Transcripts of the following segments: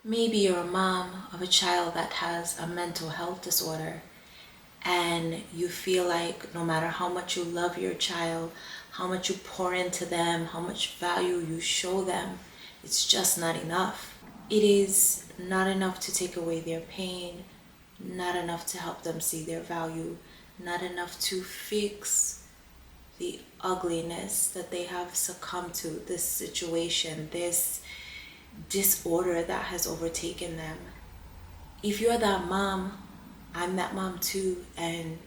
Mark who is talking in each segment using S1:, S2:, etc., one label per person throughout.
S1: Maybe you're a mom of a child that has a mental health disorder, and you feel like no matter how much you love your child, how much you pour into them, how much value you show them, it's just not enough. It is not enough to take away their pain, not enough to help them see their value, not enough to fix the ugliness that they have succumbed to, this situation, this disorder that has overtaken them. If you're that mom, I'm that mom too, and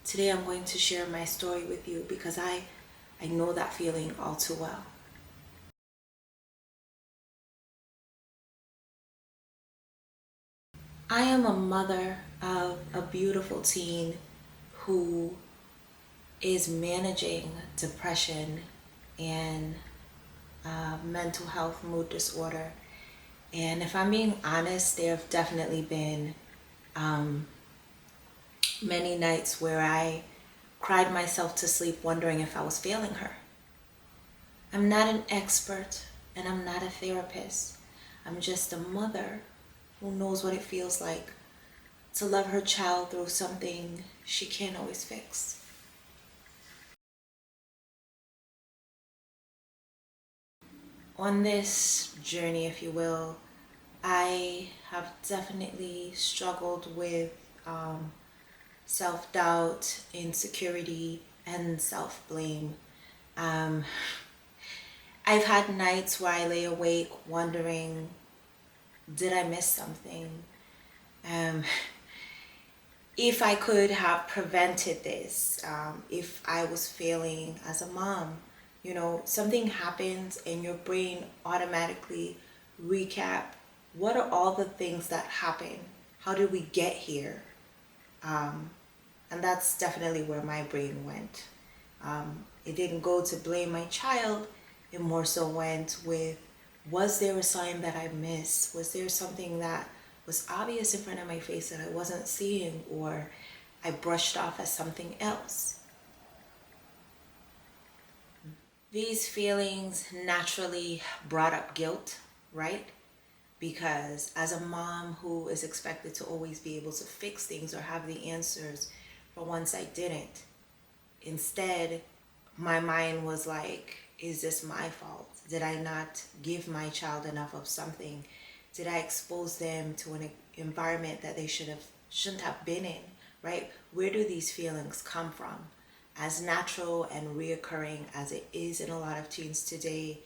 S1: today I'm going to share my story with you because I know that feeling all too well. I am a mother of a beautiful teen who is managing depression and mental health mood disorder. And if I'm being honest, there have definitely been many nights where I cried myself to sleep wondering if I was failing her. I'm not an expert and I'm not a therapist. I'm just a mother who knows what it feels like to love her child through something she can't always fix. On this journey, if you will, I have definitely struggled with self doubt, insecurity, and self blame. Um, I've had nights where I lay awake wondering, did I miss something? Um, if I could have prevented this, if I was failing as a mom, something happens and your brain automatically recap, what are all the things that happen? How did we get here? And that's definitely where my brain went. It didn't go to blame my child. It more so went with, was there a sign that I missed? Was there something that was obvious in front of my face that I wasn't seeing, or I brushed off as something else? These feelings naturally brought up guilt, right? Because as a mom who is expected to always be able to fix things or have the answers, for once I didn't. Instead, my mind was like, is this my fault? Did I not give my child enough of something? Did I expose them to an environment that they shouldn't have been in, right? Where do these feelings come from? As natural and reoccurring as it is in a lot of teens today,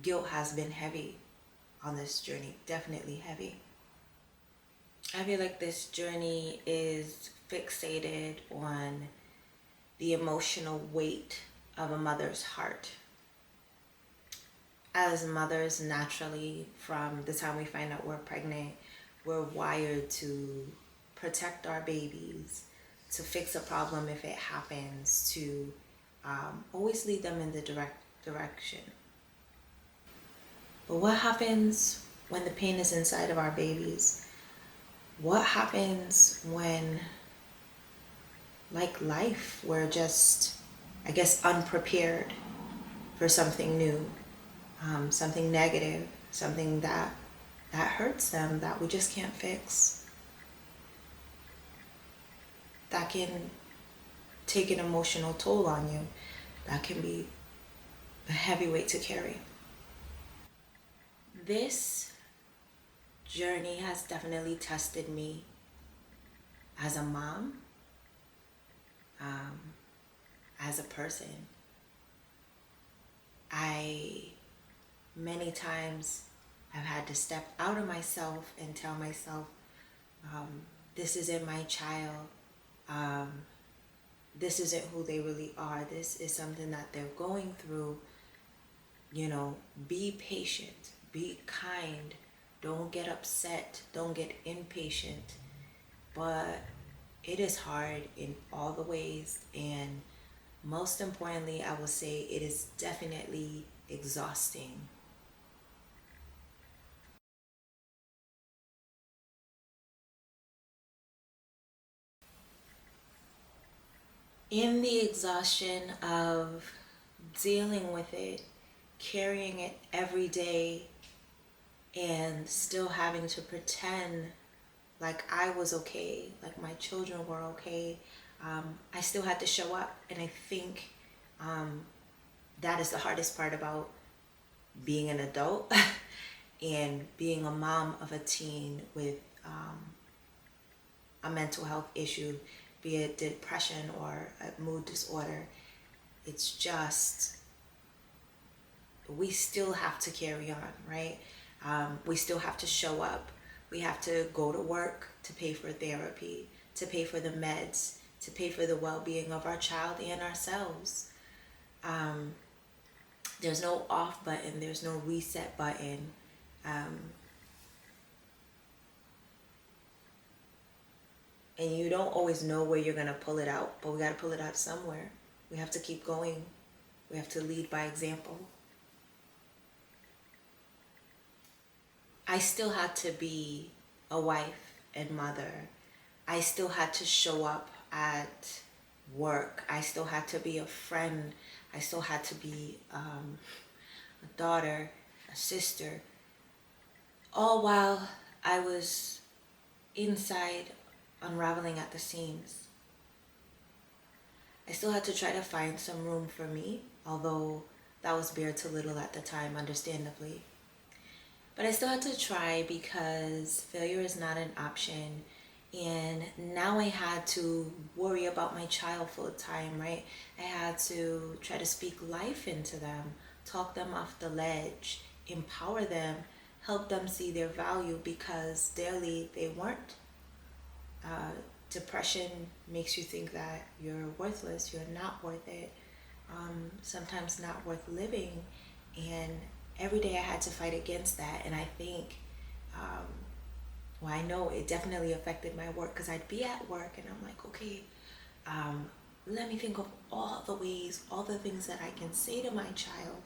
S1: guilt has been heavy on this journey, definitely heavy. I feel like this journey is fixated on the emotional weight of a mother's heart. As mothers, naturally, from the time we find out we're pregnant, we're wired to protect our babies, to fix a problem if it happens, to always lead them in the direction. But what happens when the pain is inside of our babies? What happens when, like life, we're just, I guess, unprepared for something new, something negative, something that hurts them, that we just can't fix, that can take an emotional toll on you, that can be a heavy weight to carry. This journey has definitely tested me as a mom, um, as a person. I many times have had to step out of myself and tell myself, um, this isn't my child. Um, this isn't who they really are. This is something that they're going through. Be patient, be kind. Don't get upset. Don't get impatient. But it is hard in all the ways. And most importantly, I will say it is definitely exhausting. In the exhaustion of dealing with it, carrying it every day, and still having to pretend like I was okay, like my children were okay. I still had to show up, and I think that is the hardest part about being an adult and being a mom of a teen with a mental health issue, be it depression or a mood disorder. It's just, we still have to carry on, right? We still have to show up. We have to go to work to pay for therapy, to pay for the meds, to pay for the well-being of our child and ourselves. There's no off button, there's no reset button. And you don't always know where you're going to pull it out, but we got to pull it out somewhere. We have to keep going. We have to lead by example. I still had to be a wife and mother. I still had to show up at work. I still had to be a friend. I still had to be a daughter, a sister, all while I was inside unraveling at the seams. I still had to try to find some room for me, although that was bare to little at the time, understandably. But I still had to try because failure is not an option. And now I had to worry about my child full time, right? I had to try to speak life into them, talk them off the ledge, empower them, help them see their value because daily they weren't. Depression makes you think that you're worthless, you're not worth it, sometimes not worth living. And every day I had to fight against that. And I think, well, I know it definitely affected my work because I'd be at work and I'm like, okay, let me think of all the ways, all the things that I can say to my child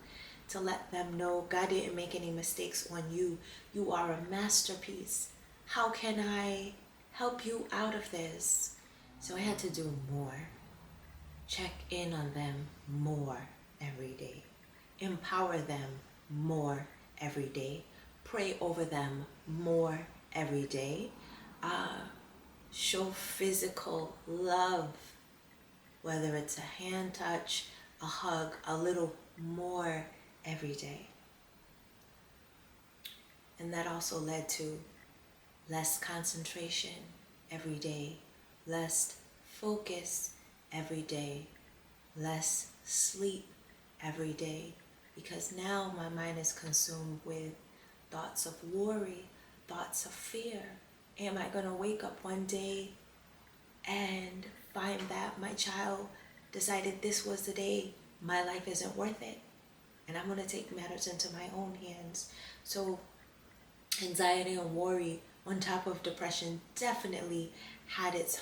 S1: to let them know God didn't make any mistakes on you. You are a masterpiece. How can I help you out of this? So I had to do more. Check in on them more every day. Empower them more every day. Pray over them more every day. Show physical love, whether it's a hand touch, a hug, a little more every day. And that also led to less concentration every day, less focus every day, less sleep every day, because now my mind is consumed with thoughts of worry, thoughts of fear. Am I going to wake up one day and find that my child decided this was the day my life isn't worth it, and I'm going to take matters into my own hands? So anxiety and worry on top of depression definitely had its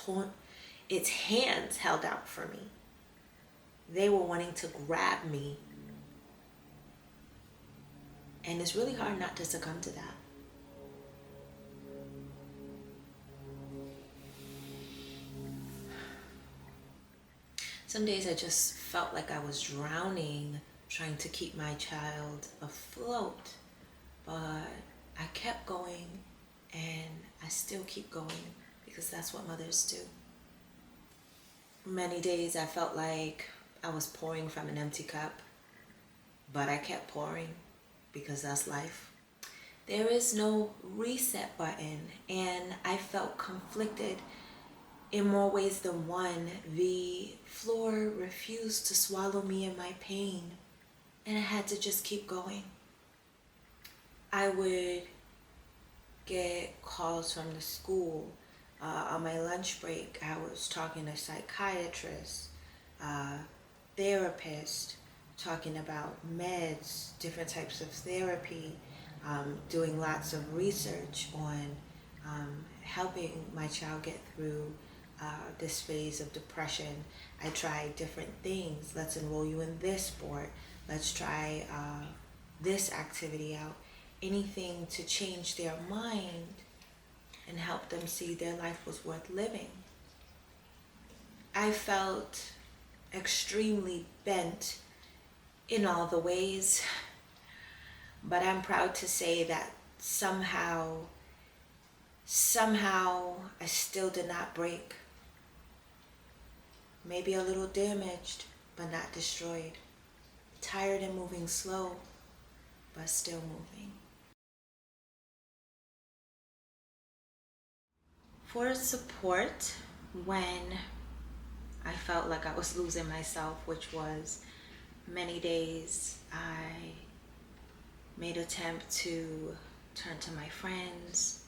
S1: hands held out for me. They were wanting to grab me. And it's really hard not to succumb to that. Some days I just felt like I was drowning, trying to keep my child afloat. But I kept going, and I still keep going because that's what mothers do. Many days I felt like I was pouring from an empty cup, but I kept pouring because that's life. There is no reset button, and I felt conflicted in more ways than one. The floor refused to swallow me in my pain, and I had to just keep going. I would get calls from the school. On my lunch break, I was talking to psychiatrists, therapists, talking about meds, different types of therapy, doing lots of research on helping my child get through this phase of depression. I tried different things. Let's enroll you in this sport. Let's try this activity out. Anything to change their mind and help them see their life was worth living. I felt extremely bent in all the ways, but I'm proud to say that somehow, somehow I still did not break. Maybe a little damaged, but not destroyed. Tired and moving slow, but still moving. For support, when I felt like I was losing myself, which was many days, I made attempt to turn to my friends,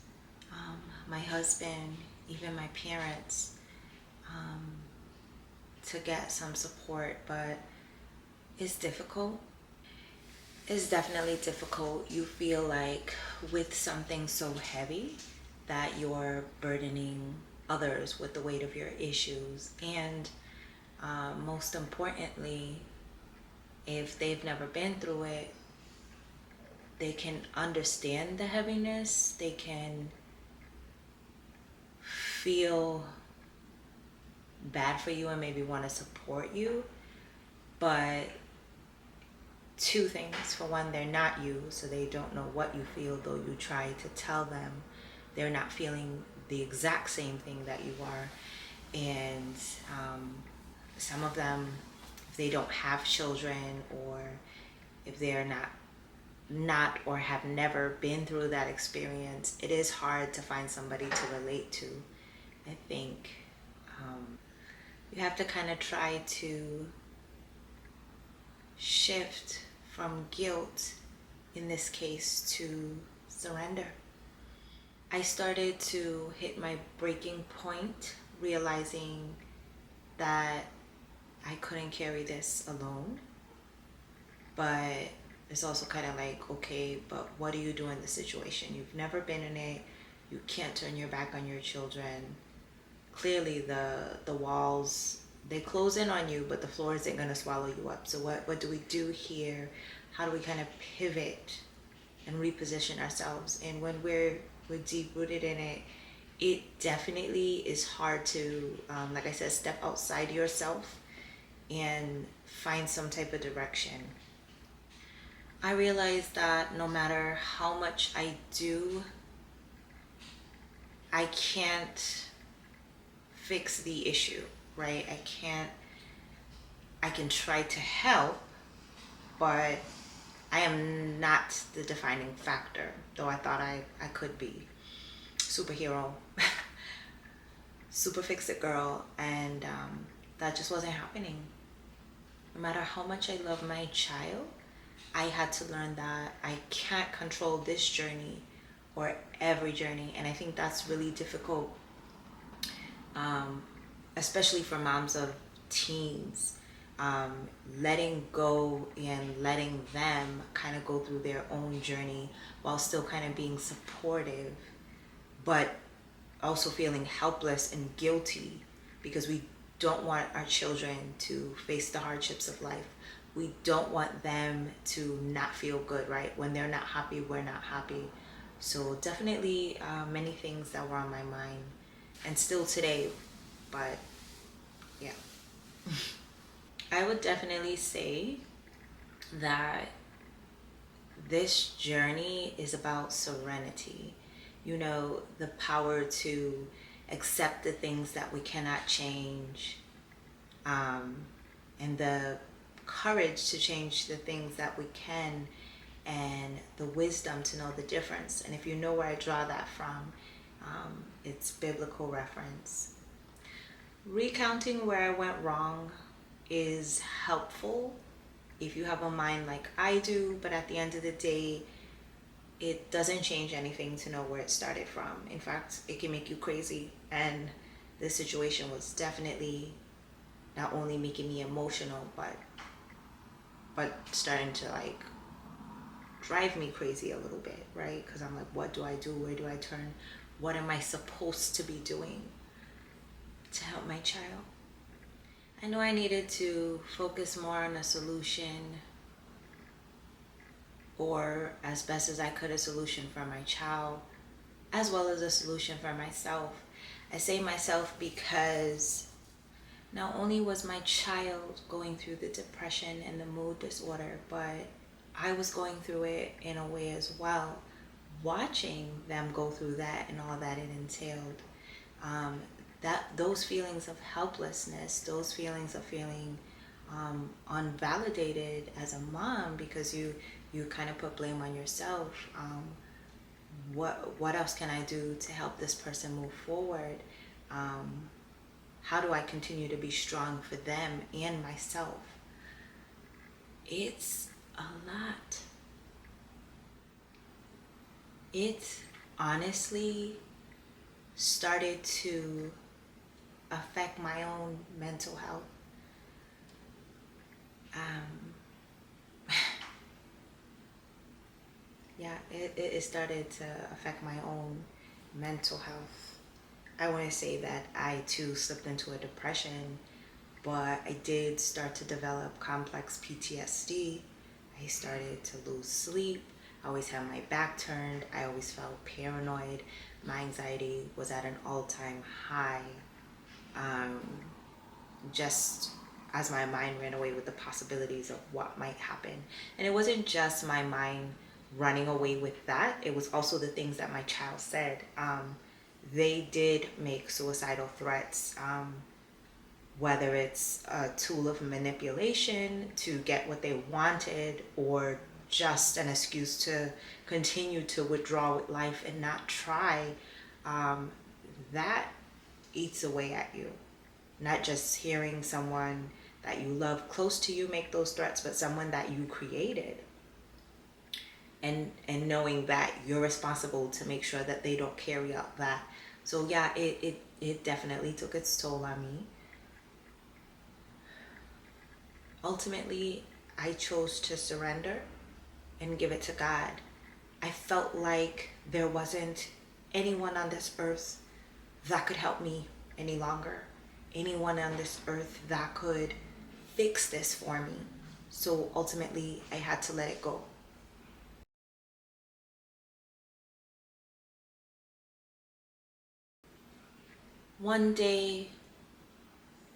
S1: my husband, even my parents, um, to get some support, but it's difficult. It's definitely difficult. You feel like with something so heavy that you're burdening others with the weight of your issues. And most importantly, if they've never been through it, they can understand the heaviness. They can feel bad for you and maybe want to support you. But two things. For one, they're not you, so they don't know what you feel, though you try to tell them. They're not feeling the exact same thing that you are. And some of them, if they don't have children, or if they're not or have never been through that experience, it is hard to find somebody to relate to. I think you have to kind of try to shift from guilt, in this case, to surrender. I started to hit my breaking point, realizing that I couldn't carry this alone. But it's also kind of like, okay, but what do you do in the situation? You've never been in it. You can't turn your back on your children. Clearly the walls, they close in on you, but the floor isn't going to swallow you up. So what do we do here? How do we kind of pivot and reposition ourselves? And when we're deep rooted in it, it definitely is hard to, like I said, step outside yourself and find some type of direction. I realized that no matter how much I do, I can't fix the issue, right? I can try to help, but I am not the defining factor, though I thought I could be. Superhero, super fix it girl, and that just wasn't happening. No matter how much I love my child, I had to learn that I can't control this journey or every journey. And I think that's really difficult, especially for moms of teens, letting go and letting them kind of go through their own journey while still kind of being supportive, but also feeling helpless and guilty because we don't want our children to face the hardships of life. We don't want them to not feel good, right? When they're not happy, we're not happy. So definitely many things that were on my mind, and still today, but yeah. I would definitely say that this journey is about serenity. You know, the power to accept the things that we cannot change, and the courage to change the things that we can, and the wisdom to know the difference. And if you know where I draw that from, it's biblical reference. Recounting where I went wrong is helpful if you have a mind like I do, but at the end of the day, it doesn't change anything to know where it started from. In fact, it can make you crazy. And this situation was definitely not only making me emotional, but starting to like drive me crazy a little bit, right? Because I'm like, what do I do? Where do I turn? What am I supposed to be doing to help my child? I know I needed to focus more on a solution, or as best as I could, a solution for my child, as well as a solution for myself. I say myself because not only was my child going through the depression and the mood disorder, but I was going through it in a way as well. watching them go through that and all that it entailed, um, that those feelings of helplessness, those feelings of feeling unvalidated as a mom, because you kind of put blame on yourself. What else can I do to help this person move forward? How do I continue to be strong for them and myself? It's a lot. It honestly started to affect my own mental health. Um, yeah, it started to affect my own mental health. I want to say that I too slipped into a depression, but I did start to develop complex PTSD. I started to lose sleep. I always had my back turned. I always felt paranoid. My anxiety was at an all-time high. Um, just as my mind ran away with the possibilities of what might happen. And it wasn't just my mind running away with that, it was also the things that my child said. They did make suicidal threats, whether it's a tool of manipulation to get what they wanted, or just an excuse to continue to withdraw with life and not try. That eats away at you. Not just hearing someone that you love close to you make those threats, but someone that you created. And knowing that you're responsible to make sure that they don't carry out that. So yeah, it definitely took its toll on me. Ultimately, I chose to surrender and give it to God. I felt like there wasn't anyone on this earth that could help me any longer. Anyone on this earth that could fix this for me. So ultimately, I had to let it go. One day,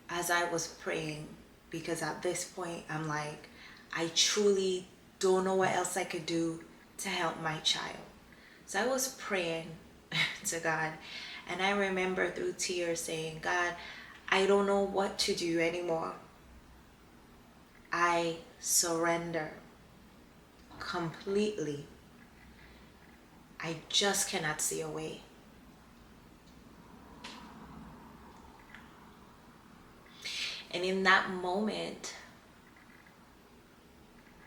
S1: as I was praying, because at this point, I'm like, I truly don't know what else I could do to help my child. So I was praying to God, and I remember through tears saying, God, I don't know what to do anymore. I surrender completely. I just cannot see a way. And in that moment,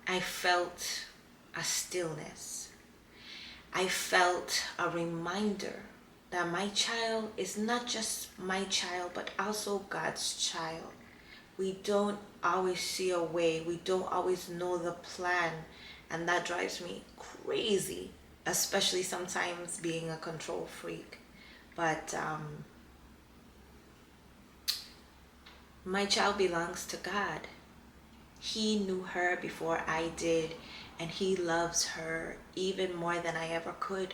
S1: I felt a stillness. I felt a reminder that my child is not just my child, but also God's child. We don't always see a way. We don't always know the plan. And that drives me crazy, especially sometimes being a control freak. But my child belongs to God. He knew her before I did, and He loves her even more than I ever could.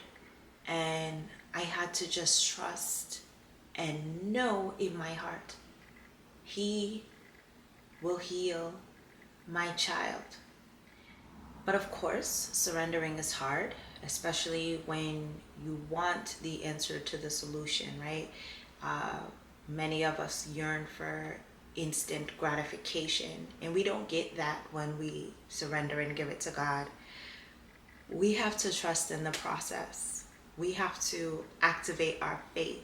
S1: And I had to just trust and know in my heart, He will heal my child. But of course, surrendering is hard, especially when you want the answer to the solution, right? Many of us yearn for instant gratification, and we don't get that when we surrender and give it to God. We have to trust in the process. We have to activate our faith.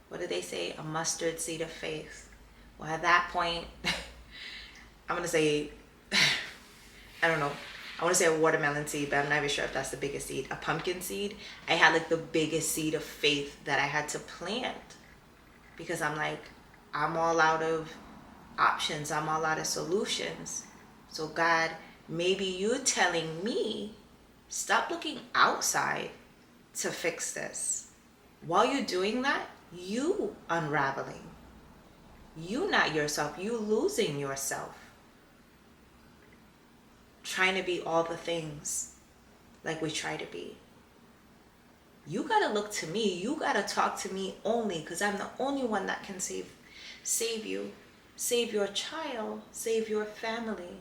S1: What do they say? A mustard seed of faith. Well, at that point, I'm going to say, I don't know. I want to say a watermelon seed, but I'm not even sure if that's the biggest seed. A pumpkin seed. I had like the biggest seed of faith that I had to plant, because I'm like, I'm all out of options. I'm all out of solutions. So God, maybe you're telling me, stop looking outside to fix this. While you're doing that, you unraveling. You not yourself. You losing yourself. Trying to be all the things like we try to be. You gotta look to me. You gotta talk to me only, because I'm the only one that can save you, save your child, save your family.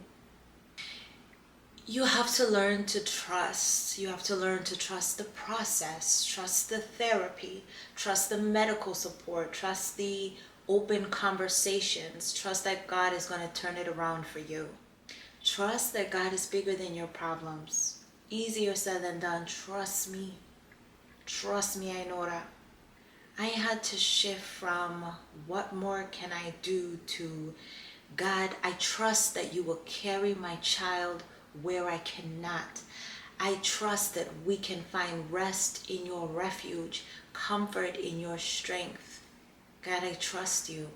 S1: You have to learn to trust. You have to learn to trust the process, trust the therapy, trust the medical support, trust the open conversations, trust that God is going to turn it around for you. Trust that God is bigger than your problems. Easier said than done. Trust me. Trust me, I know that. I had to shift from what more can I do to God, I trust that you will carry my child where I cannot. I trust that we can find rest in your refuge, comfort in your strength. God, I trust you.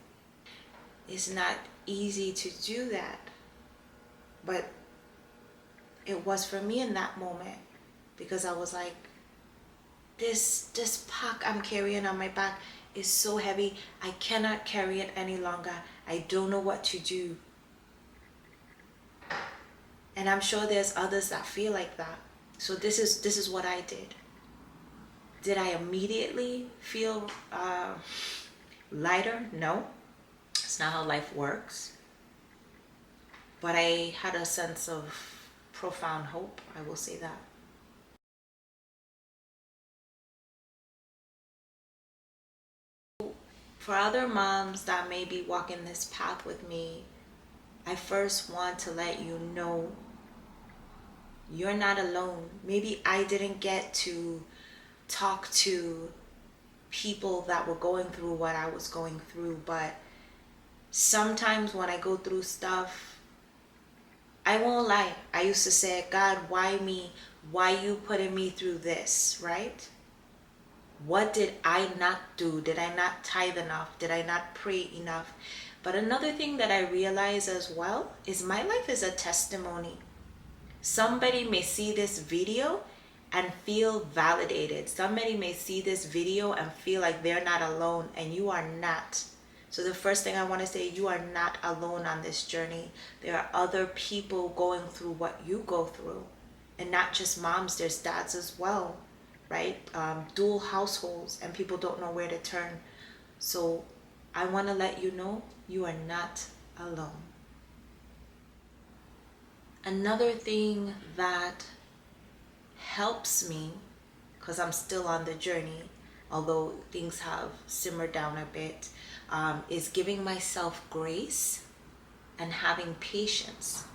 S1: It's not easy to do that, but it was for me in that moment because I was like, this pack I'm carrying on my back is so heavy. I cannot carry it any longer. I don't know what to do. And I'm sure there's others that feel like that. So this is what I did. Did I immediately feel lighter? No. It's not how life works. But I had a sense of profound hope, I will say that. For other moms that may be walking this path with me, I first want to let you know you're not alone. Maybe I didn't get to talk to people that were going through what I was going through, but sometimes when I go through stuff, I won't lie. I used to say, God, why me? Why you putting me through this, right? What did I not do? Did I not tithe enough? Did I not pray enough? But another thing that I realize as well is my life is a testimony. Somebody may see this video and feel validated. Somebody may see this video and feel like they're not alone, and you are not. So the first thing I want to say, you are not alone on this journey. There are other people going through what you go through. And not just moms, there's dads as well, right? Dual households, and people don't know where to turn. So I want to let you know you are not alone. Another thing that helps me, because I'm still on the journey, although things have simmered down a bit, is giving myself grace and having patience.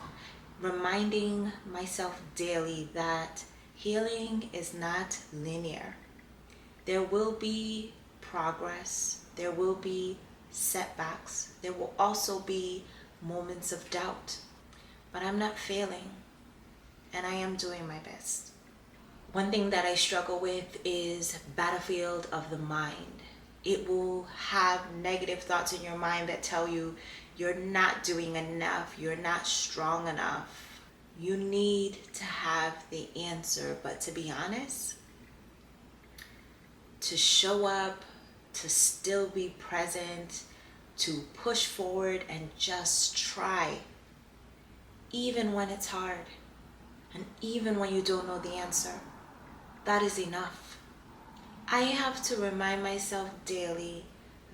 S1: Reminding myself daily that healing is not linear. There will be progress, there will be setbacks, there will also be moments of doubt. But I'm not failing, and I am doing my best. One thing that I struggle with is battlefield of the mind. It will have negative thoughts in your mind that tell you you're not doing enough, you're not strong enough. You need to have the answer, but to be honest, to show up, to still be present, to push forward and just try, even when it's hard, and even when you don't know the answer, that is enough. I have to remind myself daily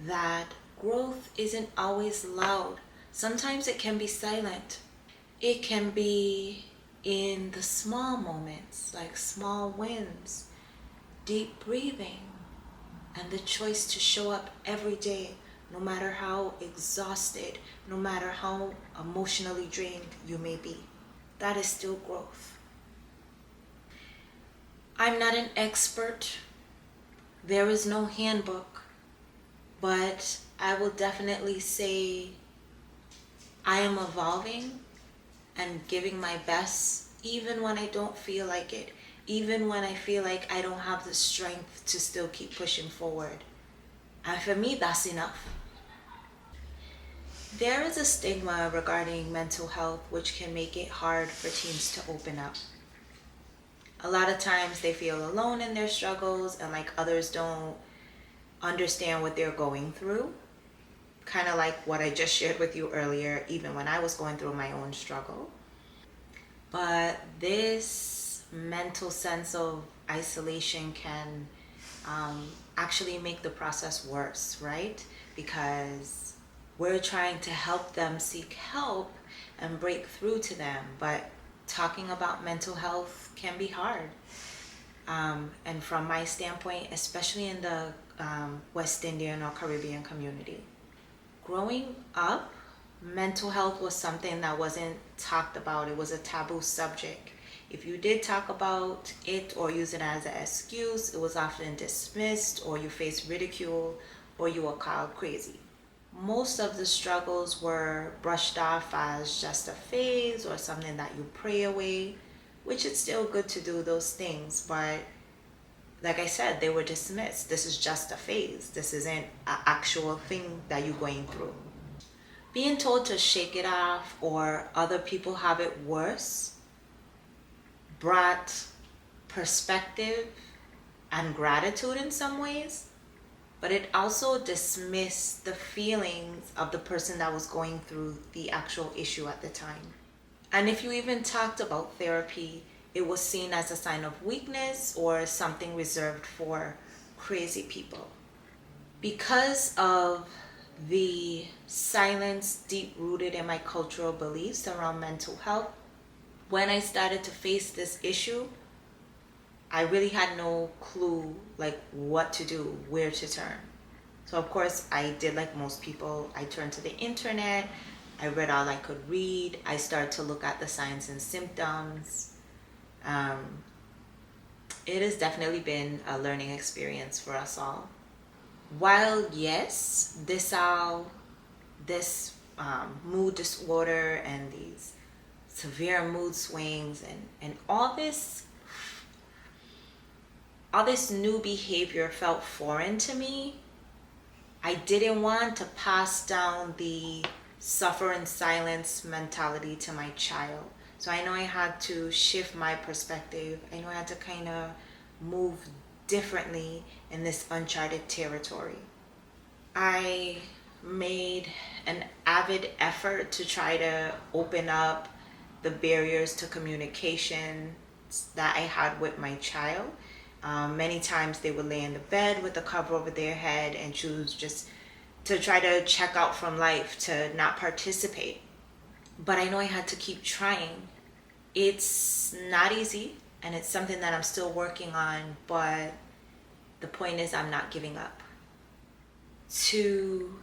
S1: that growth isn't always loud. Sometimes it can be silent. It can be in the small moments, like small wins, deep breathing, and the choice to show up every day, no matter how exhausted, no matter how emotionally drained you may be. That is still growth. I'm not an expert. There is no handbook, but I will definitely say I am evolving and giving my best, even when I don't feel like it, even when I feel like I don't have the strength to still keep pushing forward. And for me, that's enough. There is a stigma regarding mental health which can make it hard for teens to open up. A lot of times they feel alone in their struggles and like others don't understand what they're going through. Kind of like what I just shared with you earlier, even when I was going through my own struggle. But this mental sense of isolation can actually make the process worse, right? Because we're trying to help them seek help and break through to them, but talking about mental health can be hard. And from my standpoint, especially in the West Indian or Caribbean community, growing up, mental health was something that wasn't talked about. It was a taboo subject. If you did talk about it or use it as an excuse, it was often dismissed, or you faced ridicule, or you were called crazy. Most of the struggles were brushed off as just a phase or something that you pray away, which it's still good to do those things, but like I said, they were dismissed. This is just a phase. This isn't an actual thing that you're going through. Being told to shake it off or other people have it worse brought perspective and gratitude in some ways, but it also dismissed the feelings of the person that was going through the actual issue at the time. And if you even talked about therapy, it was seen as a sign of weakness or something reserved for crazy people. Because of the silence deep rooted in my cultural beliefs around mental health, when I started to face this issue, I really had no clue like what to do, where to turn. So of course I did like most people. I turned to the internet. I read all I could read. I started to look at the signs and symptoms. It has definitely been a learning experience for us all. While yes, this mood disorder and these severe mood swings and all this new behavior felt foreign to me, I didn't want to pass down the suffer in silence mentality to my child. So I know I had to shift my perspective. I know I had to kind of move differently in this uncharted territory. I made an avid effort to try to open up the barriers to communication that I had with my child. Many times they would lay in the bed with the cover over their head and choose just to try to check out from life, to not participate. But I know I had to keep trying. It's not easy, and it's something that I'm still working on, but the point is I'm not giving up. To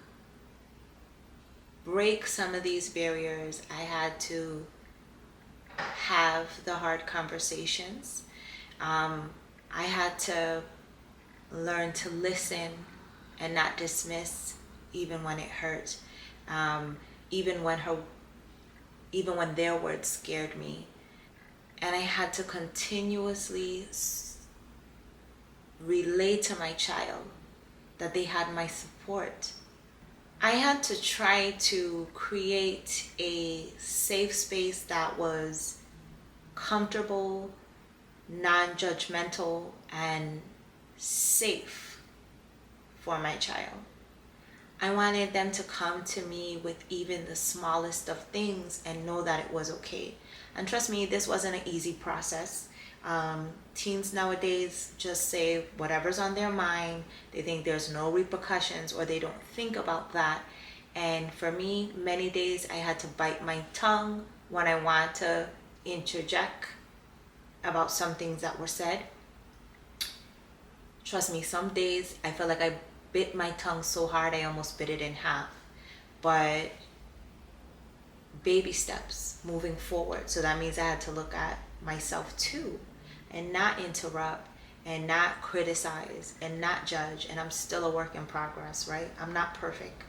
S1: break some of these barriers, I had to have the hard conversations. I had to learn to listen and not dismiss, even when it hurt, even when their words scared me. And I had to continuously relay to my child that they had my support. I had to try to create a safe space that was comfortable, non-judgmental, and safe for my child. I wanted them to come to me with even the smallest of things and know that it was okay. And trust me, this wasn't an easy process. Teens nowadays just say whatever's on their mind. They think there's no repercussions, or they don't think about that. And for me, many days I had to bite my tongue when I wanted to interject about some things that were said. Trust me, some days I felt like I bit my tongue so hard I almost bit it in half. But baby steps moving forward. So that means I had to look at myself too, and not interrupt, and not criticize, and not judge. And I'm still a work in progress, right? I'm not perfect.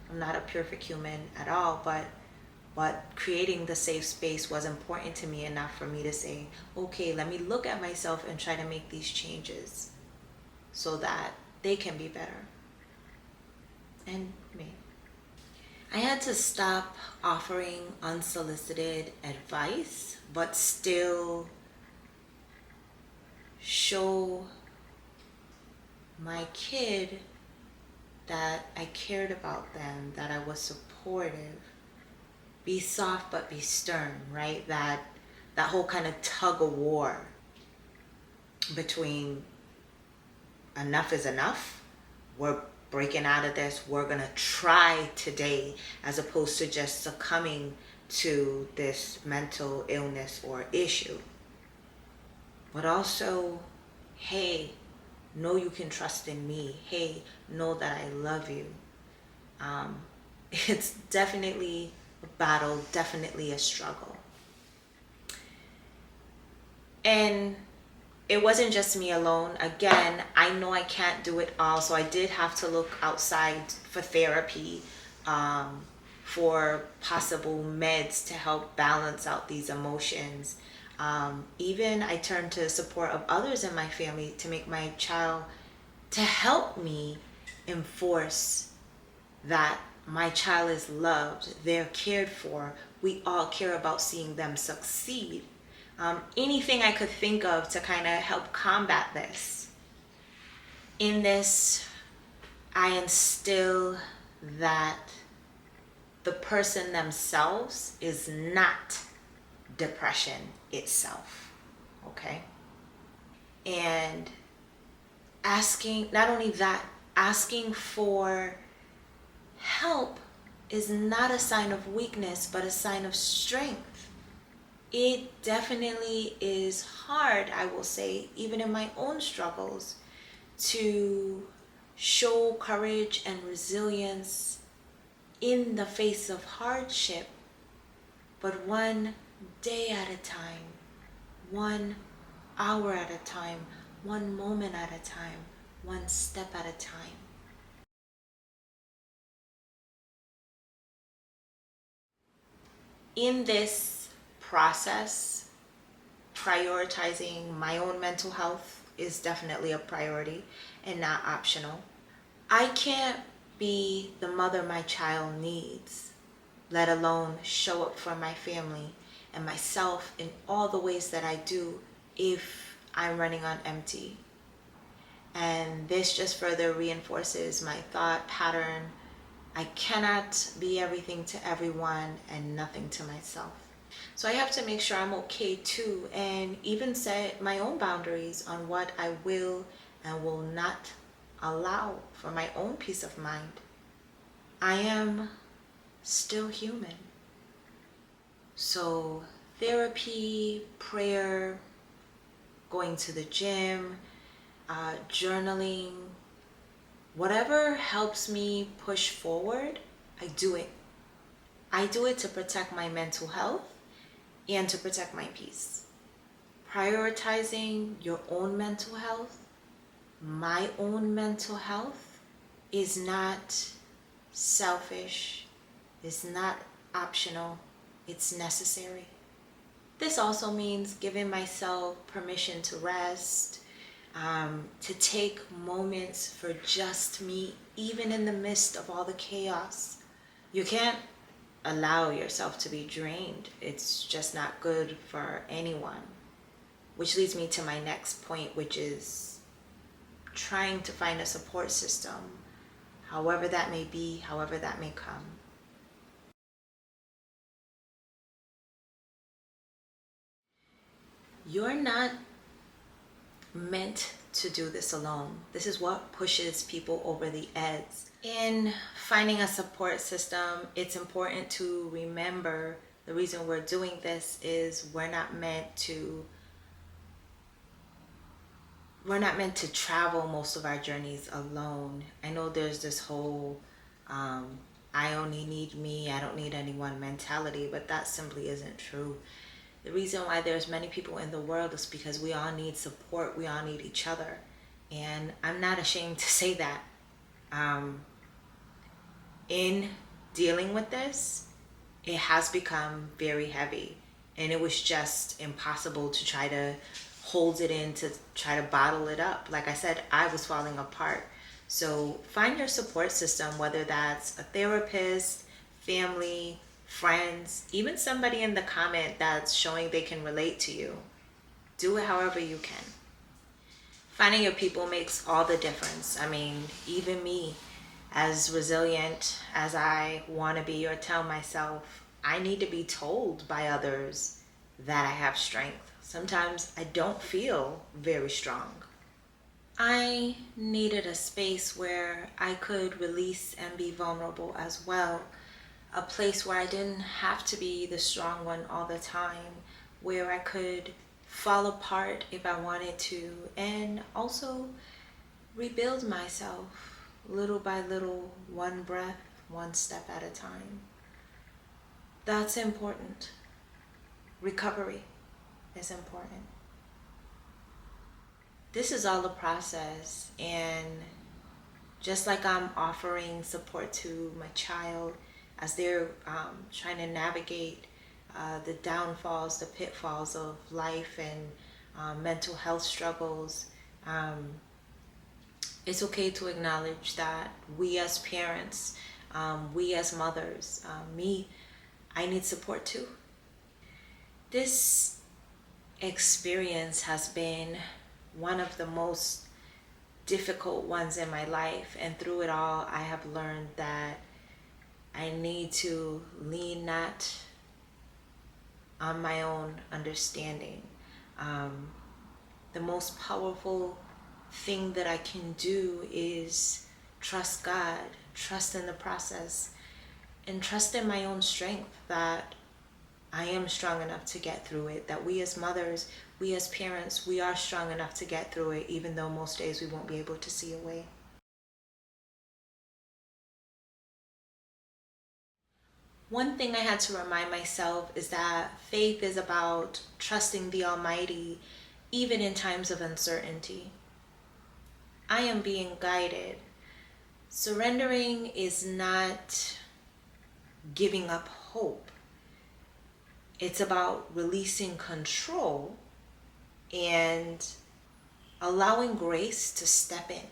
S1: I'm not a perfect human at all, but creating the safe space was important to me enough for me to say, okay, let me look at myself and try to make these changes so that they can be better. And me. I had to stop offering unsolicited advice, but still show my kid that I cared about them, that I was supportive. Be soft but be stern, right? That whole kind of tug of war between enough is enough, we're breaking out of this, we're gonna try today, as opposed to just succumbing to this mental illness or issue, but also, hey, know you can trust in me. Hey, know that I love you. Um, it's definitely a battle, definitely a struggle. And it wasn't just me alone. Again, I know I can't do it all, so I did have to look outside for therapy, for possible meds to help balance out these emotions. Even I turned to support of others in my family to make my child, to help me enforce that my child is loved, they're cared for. We all care about seeing them succeed. Anything I could think of to kind of help combat this. In this, I instill that the person themselves is not depression itself, okay? And asking, not only that, asking for help is not a sign of weakness, but a sign of strength. It definitely is hard, I will say, even in my own struggles, to show courage and resilience in the face of hardship, but one day at a time, 1 hour at a time, 1 moment at a time, 1 step at a time. In this process, prioritizing my own mental health is definitely a priority and not optional. I can't be the mother my child needs, let alone show up for my family and myself in all the ways that I do, if I'm running on empty. And this just further reinforces my thought pattern. I cannot be everything to everyone and nothing to myself. So I have to make sure I'm okay too, and even set my own boundaries on what I will and will not allow for my own peace of mind. I am still human. So therapy, prayer, going to the gym, journaling, whatever helps me push forward, I do it. I do it to protect my mental health and to protect my peace. Prioritizing your own mental health, my own mental health, is not selfish, it's not optional, it's necessary. This also means giving myself permission to rest, to take moments for just me, even in the midst of all the chaos. You can't allow yourself to be drained. It's just not good for anyone. Which leads me to my next point, which is trying to find a support system, however that may be, however that may come. You're not meant to do this alone. This is what pushes people over the edge. In finding a support system, it's important to remember the reason we're doing this is we're not meant to travel most of our journeys alone. I know there's this whole I only need me, I don't need anyone mentality, but that simply isn't true. The reason why there's many people in the world is because we all need support, we all need each other. And I'm not ashamed to say that. In dealing with this, it has become very heavy. And it was just impossible to try to hold it in, to try to bottle it up. Like I said, I was falling apart. So find your support system, whether that's a therapist, family, friends, even somebody in the comment that's showing they can relate to you. Do it however you can. Finding your people makes all the difference. I mean, even me, as resilient as I want to be or tell myself, I need to be told by others that I have strength. Sometimes I don't feel very strong. I needed a space where I could release and be vulnerable as well. a place where I didn't have to be the strong one all the time, where I could fall apart if I wanted to, and also rebuild myself little by little, one breath, one step at a time. That's important. Recovery is important. This is all a process, and just like I'm offering support to my child as they're trying to navigate the downfalls, the pitfalls of life and mental health struggles, it's okay to acknowledge that we as parents, we as mothers, I need support too. This experience has been one of the most difficult ones in my life, and through it all I have learned that I need to lean not on my own understanding. The most powerful thing that I can do is trust God, trust in the process, and trust in my own strength that I am strong enough to get through it, that we as mothers, we as parents, we are strong enough to get through it, even though most days we won't be able to see a way. One thing I had to remind myself is that faith is about trusting the Almighty even in times of uncertainty. I am being guided. Surrendering is not giving up hope. It's about releasing control and allowing grace to step in.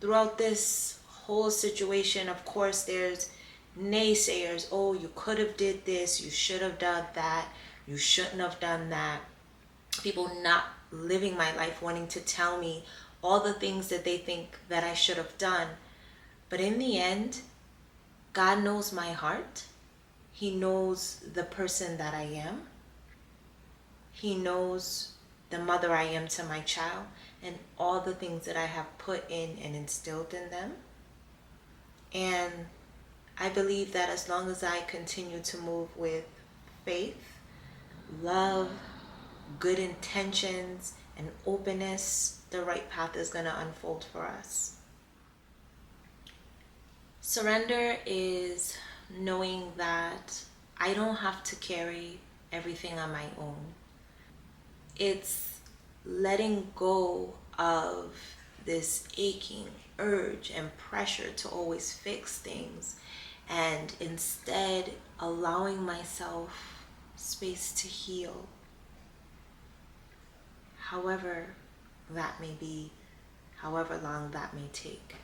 S1: Throughout this whole situation, of course, there's naysayers. Oh, you could have did this, you should have done that, you shouldn't have done that. People not living my life, wanting to tell me all the things that they think that I should have done. But in the end, God knows my heart. He knows the person that I am. He knows the mother I am to my child and all the things that I have put in and instilled in them. And I believe that as long as I continue to move with faith, love, good intentions, and openness, the right path is going to unfold for us. Surrender is knowing that I don't have to carry everything on my own. It's letting go of this aching urge and pressure to always fix things, and instead allowing myself space to heal, however that may be, however long that may take,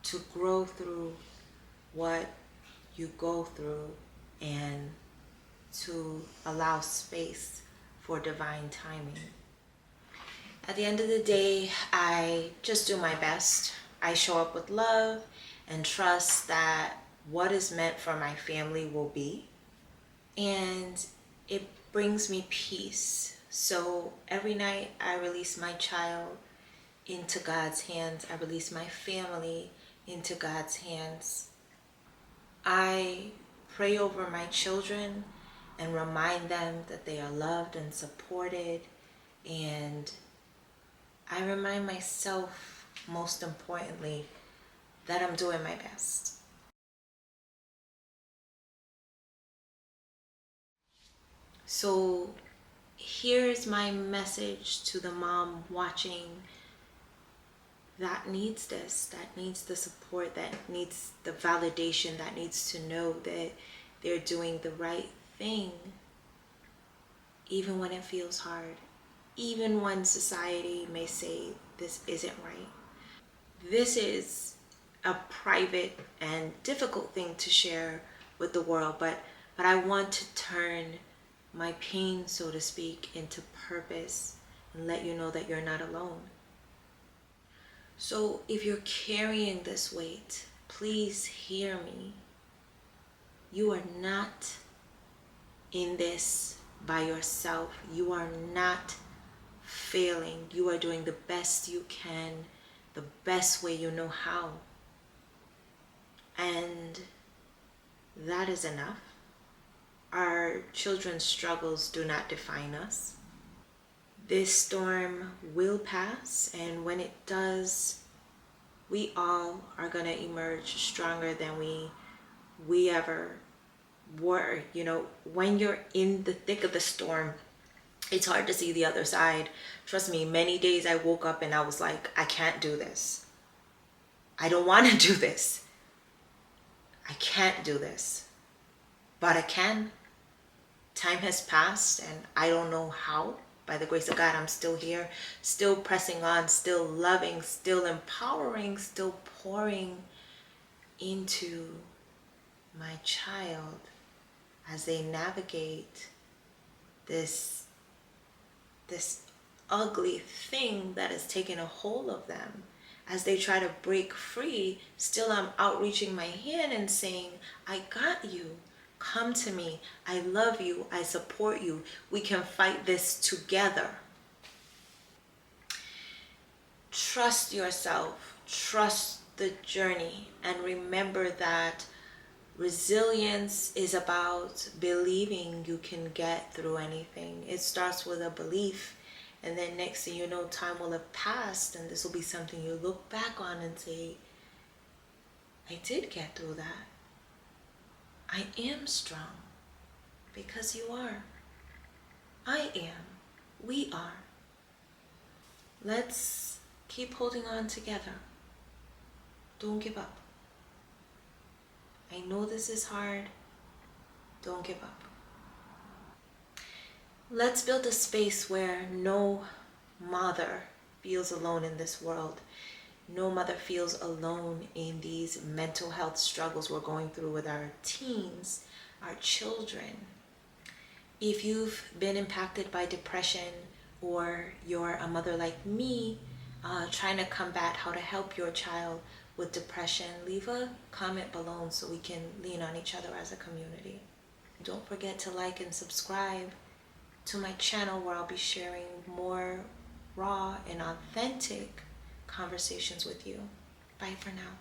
S1: to grow through what you go through and to allow space for divine timing. At the end of the day, I just do my best. I show up with love and trust that what is meant for my family will be. And it brings me peace. So every night I release my child into God's hands. I release my family into God's hands. I pray over my children and remind them that they are loved and supported. And I remind myself, most importantly, that I'm doing my best. So here's my message to the mom watching that needs this, that needs the support, that needs the validation, that needs to know that they're doing the right thing, even when it feels hard, even when society may say this isn't right. This is a private and difficult thing to share with the world, but I want to turn my pain, so to speak, into purpose and let you know that you're not alone. So if you're carrying this weight, please hear me. You are not in this by yourself. You are not failing. You are doing the best you can, the best way you know how. And that is enough. Our children's struggles do not define us. This storm will pass, and when it does, we all are going to emerge stronger than we ever were. You know, when you're in the thick of the storm, it's hard to see the other side. Trust me, many days I woke up and I was like, I can't do this. I don't want to do this. I can't do this. But I can. Time has passed and I don't know how. By the grace of God, I'm still here, still pressing on, still loving, still empowering, still pouring into my child as they navigate this ugly thing that has taken a hold of them. As they try to break free, still I'm outreaching my hand and saying, I got you. Come to me. I love you. I support you. We can fight this together. Trust yourself. Trust the journey. And remember that resilience is about believing you can get through anything. It starts with a belief. And then next thing you know, time will have passed. And this will be something you look back on and say, I did get through that. I am strong, because you are. I am. We are. Let's keep holding on together. Don't give up. I know this is hard. Don't give up. Let's build a space where no mother feels alone in this world. No mother feels alone in these mental health struggles we're going through with our teens, our children. If you've been impacted by depression, or you're a mother like me, trying to combat how to help your child with depression, leave a comment below so we can lean on each other as a community. Don't forget to like and subscribe to my channel, where I'll be sharing more raw and authentic conversations with you. Bye for now.